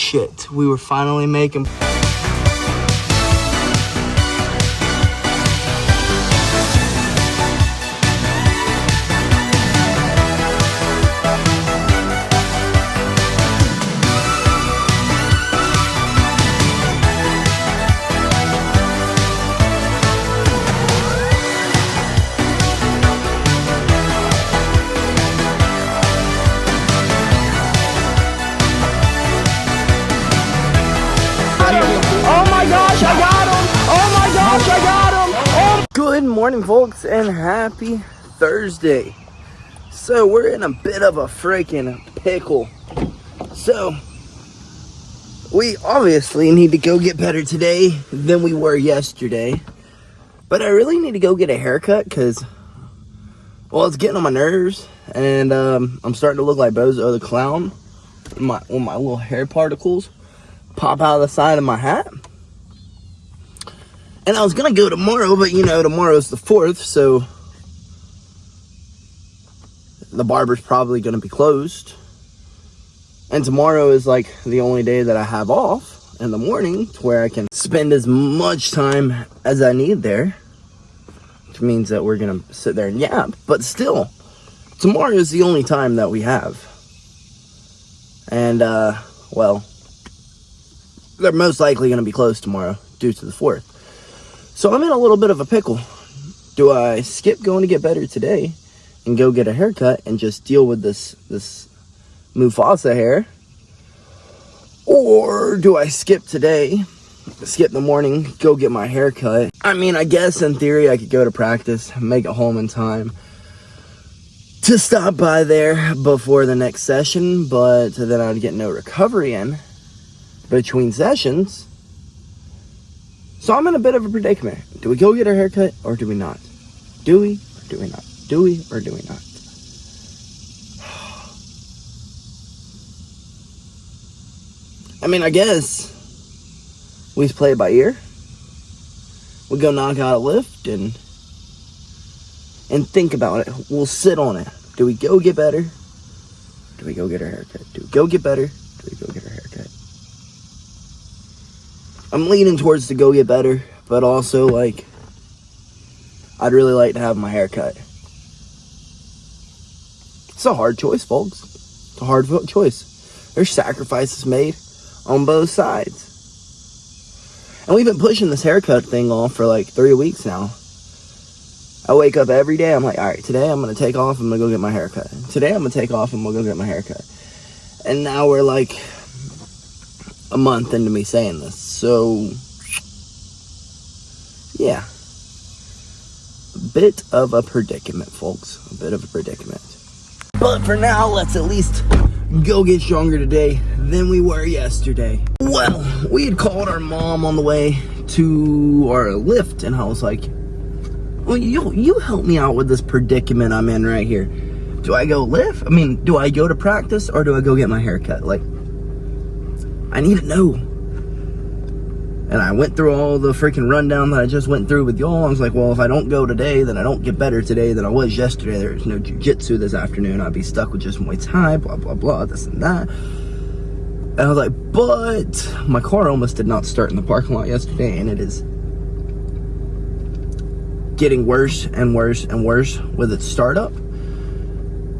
shit. We were finally making... Good morning, folks, and happy Thursday. So we're in a bit of a freaking pickle. So we obviously need to go get better today than we were yesterday. But I really need to go get a haircut because, well, it's getting on my nerves. And I'm starting to look like Bozo the Clown when my little hair particles pop out of the side of my hat. And I was going to go tomorrow, but, you know, tomorrow's the 4th, so the barber's probably going to be closed. And tomorrow is, like, the only day that I have off in the morning to where I can spend as much time as I need there. Which means that we're going to sit there and yap. But still, tomorrow is the only time that we have. And, well, they're most likely going to be closed tomorrow due to the 4th. So I'm in a little bit of a pickle. Do I skip going to get better today and go get a haircut and just deal with this Mufasa hair? Or do I skip today, skip the morning, go get my haircut? I mean, I guess in theory I could go to practice, make it home in time to stop by there before the next session, but then I'd get no recovery in between sessions. So I'm in a bit of a predicament. Do we go get our haircut or do we not? Do we or do we not? Do we or do we not? I mean, I guess we just play it by ear. We go knock out a lift and think about it. We'll sit on it. Do we go get better? Do we go get our haircut? Do we go get better? Do we go get our haircut? I'm leaning towards to go get better, but also, like, I'd really like to have my hair cut. It's a hard choice, folks. It's a hard choice. There's sacrifices made on both sides. And we've been pushing this haircut thing off for, like, 3 weeks now. I wake up every day, I'm like, all right, today I'm going to take off, I'm going to go get my haircut. Today I'm going to take off, and we'll go get my haircut. And now we're, like, a month into me saying this. So, yeah. A bit of a predicament, folks. A bit of a predicament. But for now, let's at least go get stronger today than we were yesterday. Well, we had called our mom on the way to our lift, and I was like, well, you help me out with this predicament I'm in right here. Do I go lift? I mean, do I go to practice or do I go get my hair cut? Like, I need to know. And I went through all the freaking rundown that I just went through with y'all. I was like, well, if I don't go today, then I don't get better today than I was yesterday. There's no jiu-jitsu this afternoon. I'd be stuck with just Muay Thai, blah, blah, blah, this and that. And I was like, but my car almost did not start in the parking lot yesterday, and it is getting worse and worse and worse with its startup.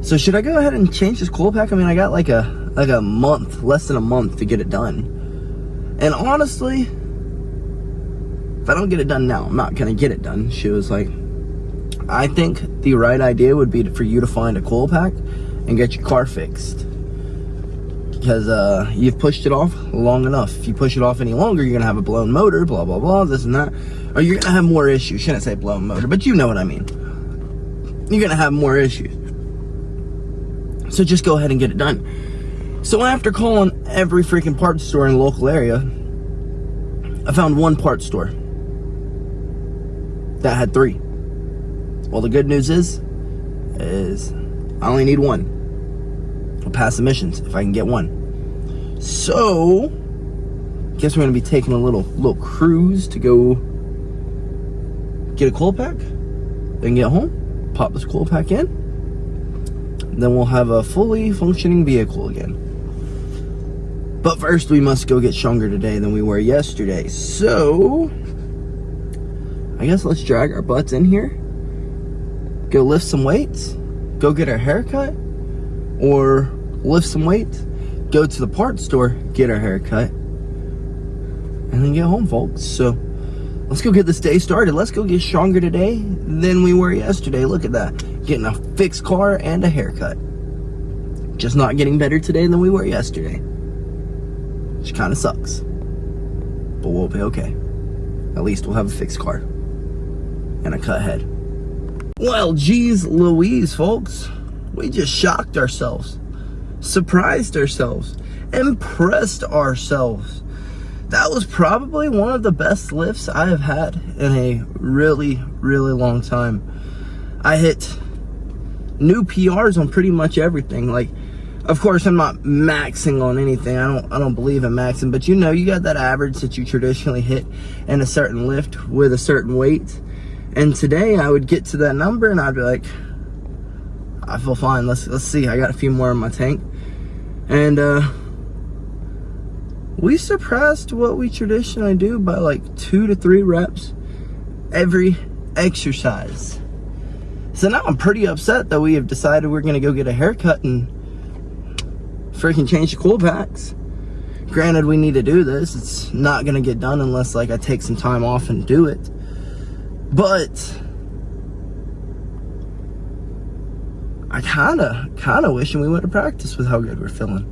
So should I go ahead and change this coil pack? I mean, I got like a month, less than a month to get it done. And honestly, if I don't get it done now, I'm not going to get it done. She was like, I think the right idea would be for you to find a coil pack and get your car fixed. Because you've pushed it off long enough. If you push it off any longer, you're going to have a blown motor, blah, blah, blah, this and that. Or you're going to have more issues. Shouldn't say blown motor, but you know what I mean. You're going to have more issues. So just go ahead and get it done. So after calling every freaking parts store in the local area, I found one parts store that had 3. Well, the good news is I only need 1. I'll pass emissions if I can get 1. So, guess we're gonna be taking a little cruise to go get a coil pack, then get home, pop this coil pack in, then we'll have a fully functioning vehicle again. But first, we must go get stronger today than we were yesterday. So, I guess let's drag our butts in here, go lift some weights, go get our hair cut, or lift some weights, go to the parts store, get our hair cut, and then get home, folks. So, let's go get this day started. Let's go get stronger today than we were yesterday. Look at that. Getting a fixed car and a haircut. Just not getting better today than we were yesterday. Which kind of sucks. But we'll be okay. At least we'll have a fixed car. And a cut head. Well, geez Louise, folks. We just shocked ourselves. Surprised ourselves. Impressed ourselves. That was probably one of the best lifts I have had in a really, really long time. I hit new PRs on pretty much everything. Like, of course, I'm not maxing on anything. I don't believe in maxing, but you got that average that you traditionally hit in a certain lift with a certain weight. And today I would get to that number and I'd be like, I feel fine. Let's see. I got a few more in my tank. And we surpassed what we traditionally do by like 2 to 3 reps every exercise. So now I'm pretty upset that we have decided we're going to go get a haircut and freaking change the cool packs. Granted, we need to do this. It's not going to get done unless like I take some time off and do it. But I kind of wishing we would have practiced with how good we're feeling.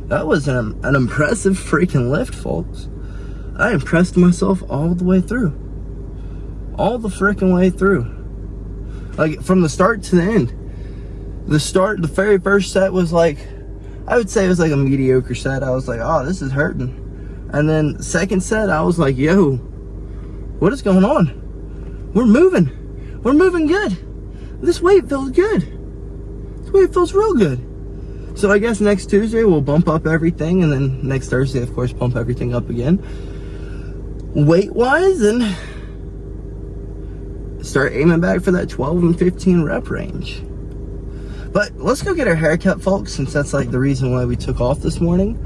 That was an impressive freaking lift, folks. I impressed myself all the way through. All the freaking way through. Like, from the start to the end. The very first set was like, I would say it was like a mediocre set. I was like, oh, this is hurting. And then second set, I was like, yo, what is going on? We're moving. We're moving good. This weight feels good. This weight feels real good. So I guess next Tuesday we'll bump up everything, and then next Thursday, of course, bump everything up again, weight-wise, and start aiming back for that 12 and 15 rep range. But let's go get our haircut, folks, since that's like the reason why we took off this morning,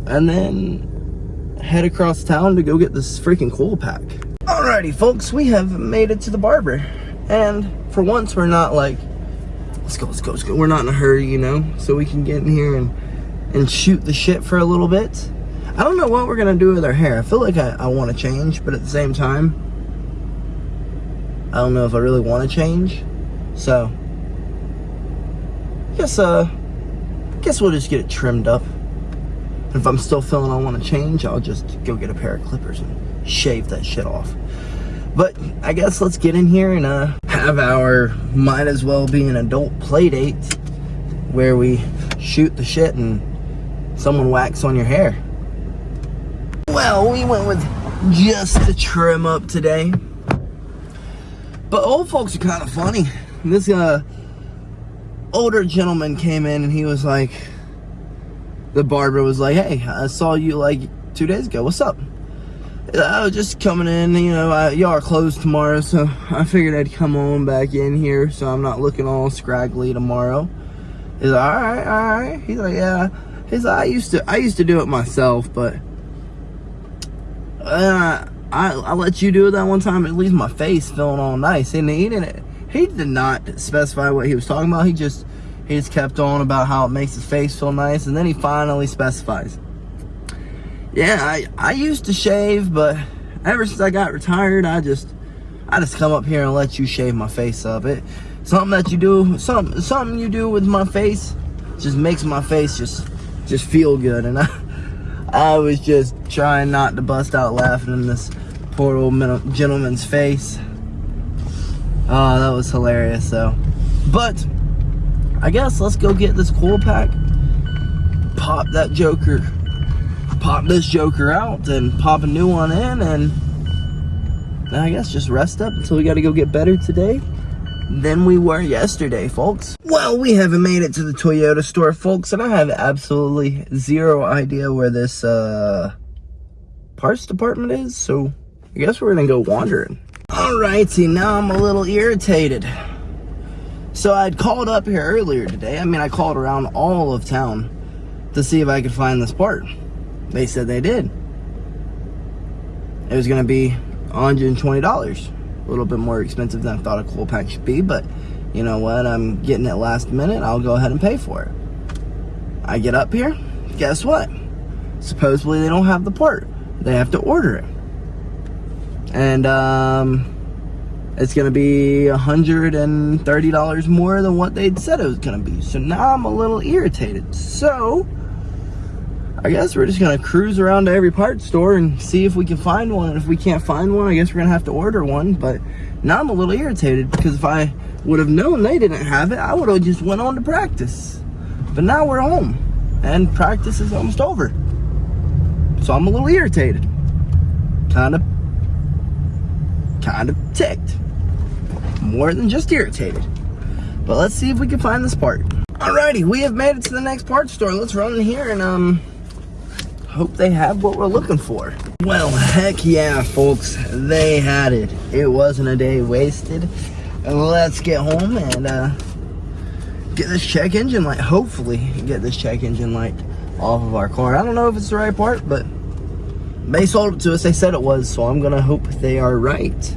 and then head across town to go get this freaking cool pack. Alrighty, folks, we have made it to the barber, and for once we're not like, let's go. We're not in a hurry, so we can get in here and shoot the shit for a little bit. I don't know what we're going to do with our hair. I feel like I want to change, but at the same time, I don't know if I really want to change. So, I guess we'll just get it trimmed up. And if I'm still feeling I want to change, I'll just go get a pair of clippers and shave that shit off. But I guess let's get in here and have our might as well be an adult play date where we shoot the shit and someone whacks on your hair. Well, we went with just the trim up today. But old folks are kind of funny. This older gentleman came in and he was like, the barber was like, hey, I saw you like 2 days ago. What's up? I was just coming in, y'all are closed tomorrow, so I figured I'd come on back in here so I'm not looking all scraggly tomorrow. He's like, all right. He's like, yeah. He's like, I used to do it myself, but I let you do it that one time. It leaves my face feeling all nice. And he did not specify what he was talking about. He just kept on about how it makes his face feel nice, and then he finally specifies. Yeah, I used to shave, but ever since I got retired, I just come up here and let you shave my face up. Something you do with my face just makes my face just feel good. And I was just trying not to bust out laughing in this poor old gentleman's face. Oh, that was hilarious, though. But I guess let's go get this cool pack, pop this joker out and pop a new one in, and then I guess just rest up until we got to go get better today than we were yesterday, folks. Well, we haven't made it to the Toyota store, folks, and I have absolutely zero idea where this parts department is, so I guess we're gonna go wandering. Alrighty, now I'm a little irritated. So I'd called up here earlier today. I called around all of town to see if I could find this part. They said they did. It was going to be $120. A little bit more expensive than I thought a cool pack should be, but you know what? I'm getting it last minute. I'll go ahead and pay for it. I get up here. Guess what? Supposedly they don't have the part. They have to order it. And it's going to be $130 more than what they'd said it was going to be. So now I'm a little irritated. So I guess we're just going to cruise around to every parts store and see if we can find one. And if we can't find one, I guess we're going to have to order one. But now I'm a little irritated because if I would have known they didn't have it, I would have just went on to practice. But now we're home and practice is almost over. So I'm a little irritated. Kind of ticked. More than just irritated. But let's see if we can find this part. Alrighty, we have made it to the next parts store. Let's run in here and hope they have what we're looking for. Well, heck yeah, folks. They had it. It wasn't a day wasted. Let's get home and get this check engine light. Hopefully get this check engine light off of our car. I don't know if it's the right part, but they sold it to us. They said it was, so I'm gonna hope they are right.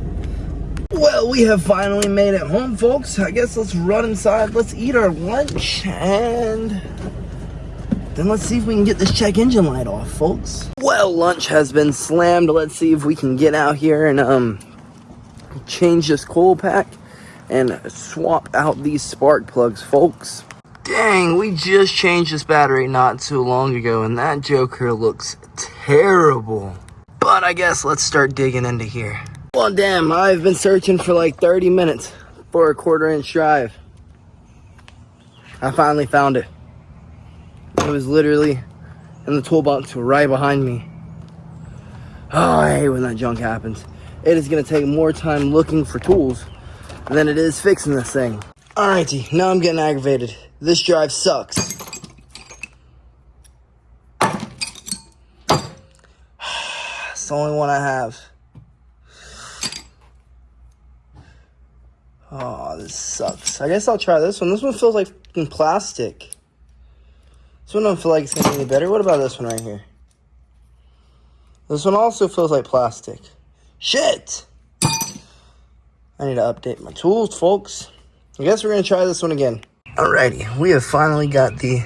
Well, we have finally made it home, folks. I guess let's run inside. Let's eat our lunch and then let's see if we can get this check engine light off, folks. Well, lunch has been slammed. Let's see if we can get out here and change this coil pack and swap out these spark plugs, folks. Dang, we just changed this battery not too long ago and that joker looks terrible. But I guess let's start digging into here. Well, damn, I've been searching for like 30 minutes for a 1/4-inch drive. I finally found it. It was literally in the toolbox right behind me. Oh, I hate when that junk happens. It is going to take more time looking for tools than it is fixing this thing. Alrighty, now I'm getting aggravated. This drive sucks. It's the only one I have. Oh, this sucks. I guess I'll try this one. This one feels like fucking plastic. This one don't feel like it's gonna be any better. What about this one right here? This one also feels like plastic. Shit! I need to update my tools, folks. I guess we're gonna try this one again. Alrighty, we have finally got the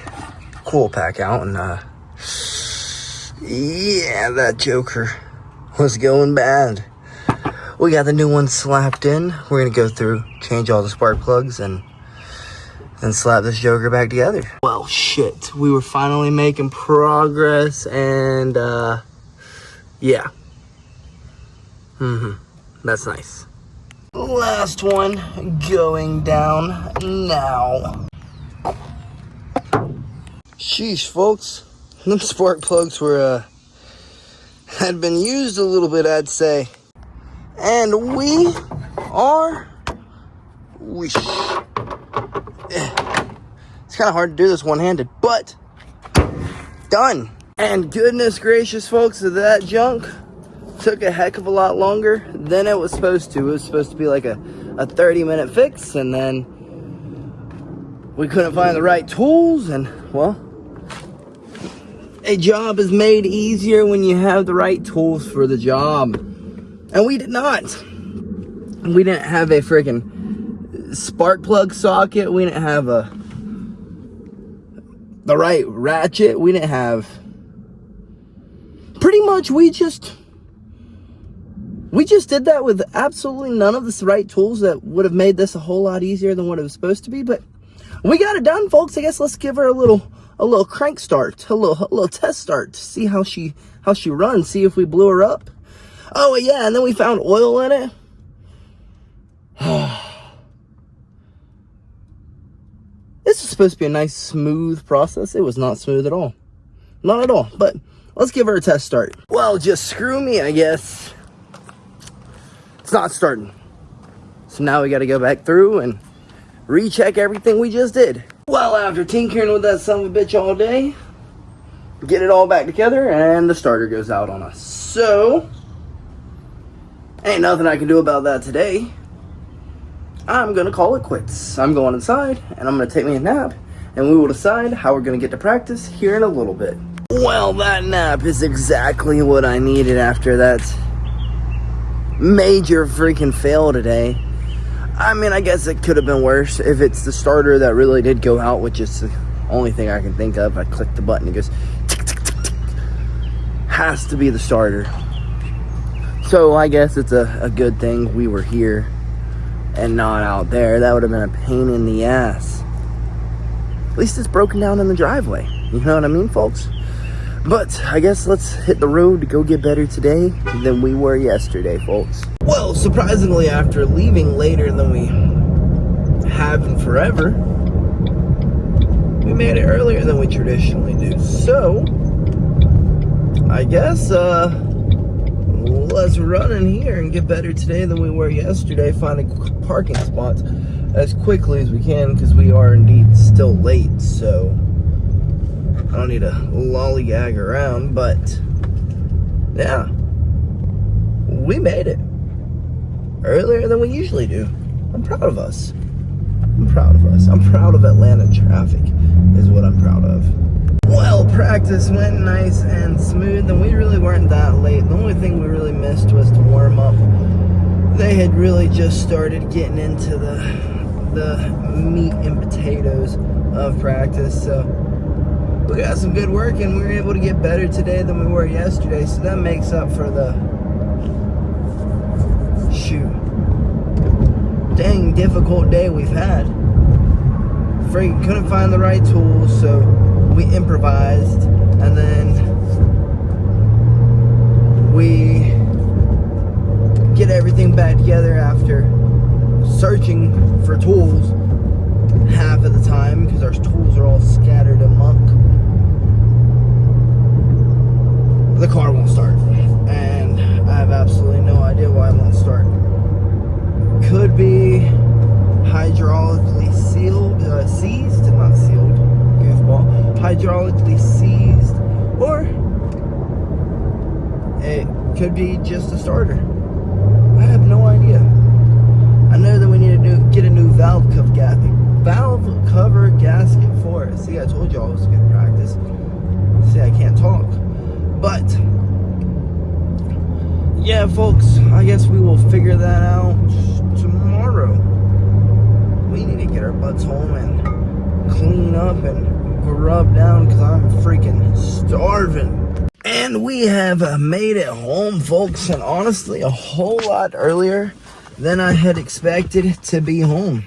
coil pack out and yeah, that joker was going bad. We got the new one slapped in. We're gonna go through, change all the spark plugs and slap this joker back together. Well, shit, we were finally making progress and yeah. That's nice. Last one going down now. Sheesh, folks. Them spark plugs were had been used a little bit, I'd say. And we are whoosh. It's kind of hard to do this one-handed, but done. And goodness gracious, folks, that junk took a heck of a lot longer than it was supposed to. It was supposed to be like a 30-minute fix, and then we couldn't find the right tools, and well, a job is made easier when you have the right tools for the job. And we did not. We didn't have a freaking spark plug socket. We didn't have the right ratchet. We didn't have... Pretty much we just did that with absolutely none of the right tools that would have made this a whole lot easier than what it was supposed to be. But we got it done, folks. I guess let's give her a little crank start, a little test start to see how she runs, see if we blew her up. Oh yeah, and then we found oil in it. This is supposed to be a nice smooth process. It was not smooth at all. Not at all. But let's give her a test start. Well, just screw me, I guess. It's not starting. So now we got to go back through and recheck everything we just did. Well, after tinkering with that son of a bitch all day, get it all back together and the starter goes out on us. So, ain't nothing I can do about that today. I'm going to call it quits. I'm going inside and I'm going to take me a nap and we will decide how we're going to get to practice here in a little bit. Well, that nap is exactly what I needed after that major freaking fail today. I mean, I guess it could have been worse if it's the starter that really did go out, which is the only thing I can think of. I click the button, it goes tick, tick, tick, tick. Has to be the starter. So I guess it's a good thing we were here and not out there. That would have been a pain in the ass. At least it's broken down in the driveway. You know what I mean, folks? But I guess let's hit the road to go get better today than we were yesterday, folks. Well, surprisingly, after leaving later than we have in forever, we made it earlier than we traditionally do. So, I guess, let's run in here and get better today than we were yesterday, finding parking spots as quickly as we can, because we are indeed still late, so I don't need to lollygag around, but yeah, we made it earlier than we usually do. I'm proud of us. I'm proud of us. I'm proud of Atlanta traffic is what I'm proud of. Well, practice went nice and smooth, and we really weren't that late. The only thing we really missed was to warm up. They had really just started getting into the meat and potatoes of practice, so we got some good work, and we were able to get better today than we were yesterday, so that makes up for the dang difficult day we've had. Freaking couldn't find the right tools, so we improvised, and then we get everything back together after searching for tools half of the time because our tools are all scattered amok. The car won't start, and I have absolutely no idea why it won't start. Could be hydraulically seized, not sealed, goofball, hydraulically seized, or it could be just a starter. I have no idea. I know that we need to get a new valve cover gasket for it. See, I told y'all it was good practice. See, I can't talk. But yeah, folks, I guess we will figure that out tomorrow. We need to get our butts home and clean up and grub down because I'm freaking starving. And we have made it home, folks, and honestly, a whole lot earlier than I had expected to be home,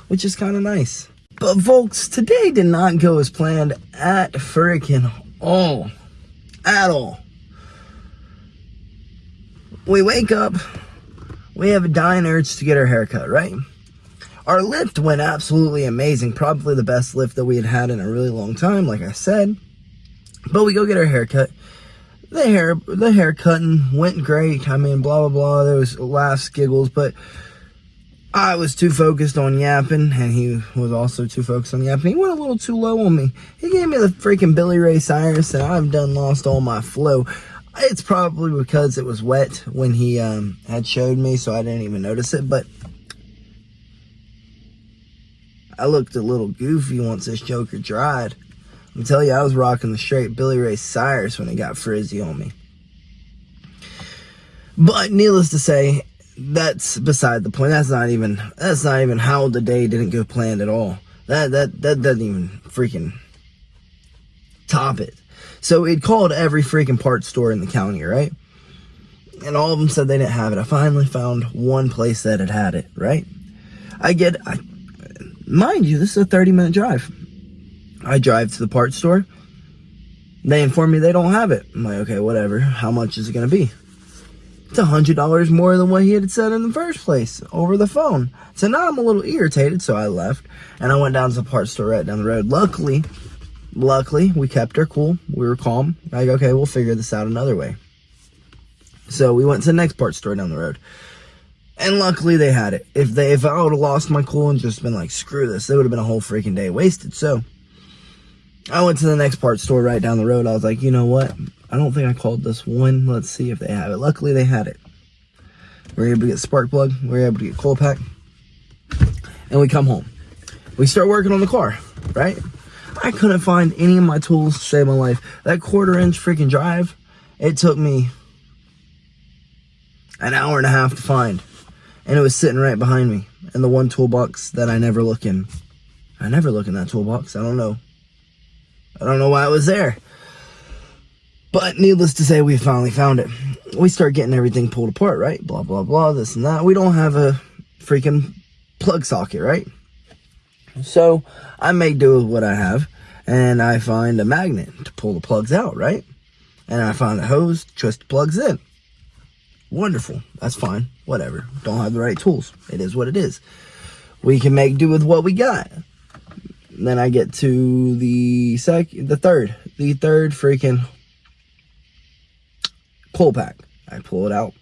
which is kind of nice. But folks, today did not go as planned at freaking all. At all. We wake up, we have a dying urge to get our hair cut, right? Our lift went absolutely amazing, probably the best lift that we had had in a really long time, like I said. But we go get our hair cut. The hair cutting went great. I mean, blah, blah, blah. There was laughs, giggles, but I was too focused on yapping, and he was also too focused on yapping. He went a little too low on me. He gave me the freaking Billy Ray Cyrus, and I've done lost all my flow. It's probably because it was wet when he had showed me, so I didn't even notice it, but I looked a little goofy once this joker dried. I tell you, I was rocking the straight Billy Ray Cyrus when it got frizzy on me. But needless to say, that's beside the point. That's not even how the day didn't go planned at all. That doesn't even freaking top it. So it called every freaking parts store in the county, right? And all of them said they didn't have it. I finally found one place that had it, right? Mind you, this is a 30-minute drive. I drive to the parts store. They inform me they don't have it. I'm like, okay, whatever. How much is it going to be? It's $100 more than what he had said in the first place over the phone. So now I'm a little irritated, so I left. And I went down to the parts store right down the road. Luckily, we kept our cool. We were calm. Like, okay, we'll figure this out another way. So we went to the next parts store down the road. And luckily they had it. If I would have lost my cool and just been like, screw this, it would have been a whole freaking day wasted. So I went to the next parts store right down the road. I was like, you know what? I don't think I called this one. Let's see if they have it. Luckily, they had it. We were able to get spark plug. We were able to get coil pack. And we come home. We start working on the car, right? I couldn't find any of my tools to save my life. That 1/4-inch freaking drive, it took me an hour and a half to find. And it was sitting right behind me in the one toolbox that I never look in. I never look in that toolbox. I don't know why it was there. But needless to say, we finally found it. We start getting everything pulled apart, right? Blah, blah, blah, this and that. We don't have a freaking plug socket, right? So I make do with what I have, and I find a magnet to pull the plugs out, right? And I find a hose to twist the plugs in. Wonderful. That's fine. Whatever. Don't have the right tools. It is what it is. We can make do with what we got. Then I get to the third freaking coal pack. I pull it out,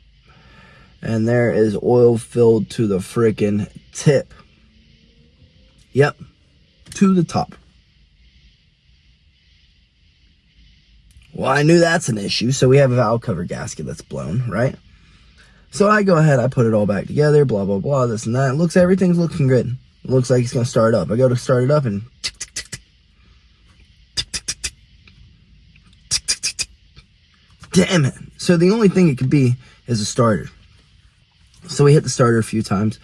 and there is oil filled to the freaking tip. Yep, to the top. Well, I knew that's an issue, so we have a valve cover gasket that's blown, right? So I go ahead, I put it all back together, blah, blah, blah, this and that. Everything's looking good. It looks like it's going to start up. I go to start it up, and damn it. So the only thing it could be is a starter. So we hit the starter a few times.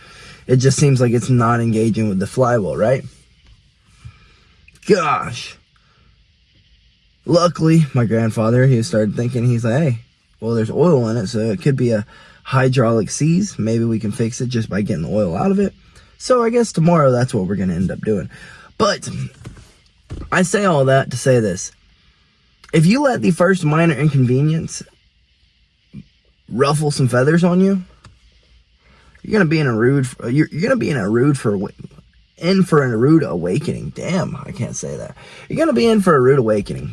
It just seems like it's not engaging with the flywheel, right? Gosh. Luckily, my grandfather, he started thinking, he's like, hey, well, there's oil in it, so it could be a hydraulic seize. Maybe we can fix it just by getting the oil out of it. So I guess tomorrow that's what we're going to end up doing. But I say all that to say this. If you let the first minor inconvenience ruffle some feathers on you, you're gonna be in a rude. You're gonna be in a rude awakening. Damn, I can't say that. You're gonna be in for a rude awakening.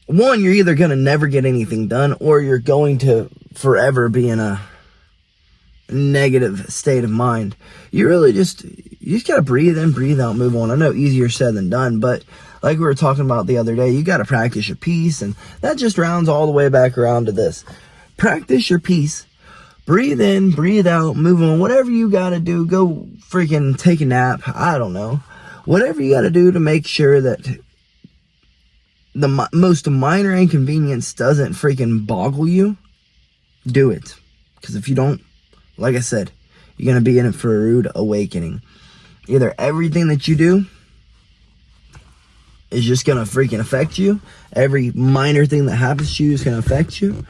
One, you're either gonna never get anything done, or you're going to forever be in a negative state of mind. You just gotta breathe in, breathe out, move on. I know easier said than done, but like we were talking about the other day, you gotta practice your piece, and that just rounds all the way back around to this. Practice your piece. Breathe in, breathe out, move on. Whatever you gotta do, go freaking take a nap. I don't know. Whatever you gotta do to make sure that the most minor inconvenience doesn't freaking boggle you, do it. Because if you don't, like I said, you're gonna be in it for a rude awakening. Either everything that you do is just gonna freaking affect you. Every minor thing that happens to you is gonna affect you,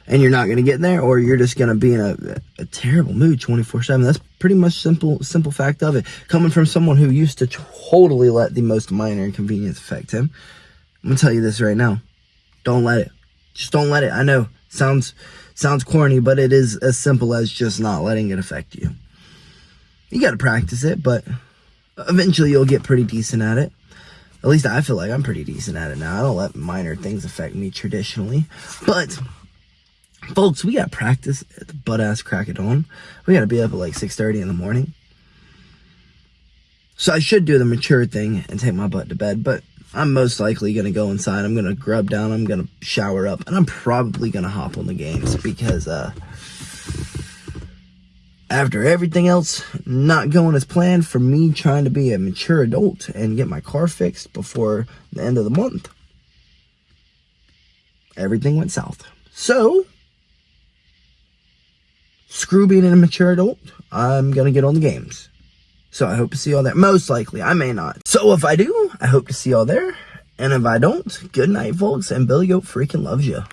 and you're not gonna get there, or you're just gonna be in a terrible mood 24/7. That's pretty much simple fact of it. Coming from someone who used to totally let the most minor inconvenience affect him, I'm gonna tell you this right now. Don't let it. Just don't let it. I know, sounds corny, but it is as simple as just not letting it affect you. You gotta practice it, but eventually you'll get pretty decent at it. At least I feel like I'm pretty decent at it now. I don't let minor things affect me traditionally. But, folks, we got practice at the butt-ass crack of dawn. We got to be up at like 6:30 in the morning. So I should do the mature thing and take my butt to bed. But I'm most likely going to go inside. I'm going to grub down. I'm going to shower up. And I'm probably going to hop on the games. Because after everything else not going as planned, for me trying to be a mature adult and get my car fixed before the end of the month, everything went south. So, screw being a mature adult, I'm going to get on the games. So I hope to see y'all there. Most likely, I may not. So if I do, I hope to see y'all there. And if I don't, good night, folks, and BillyGoat freaking loves you.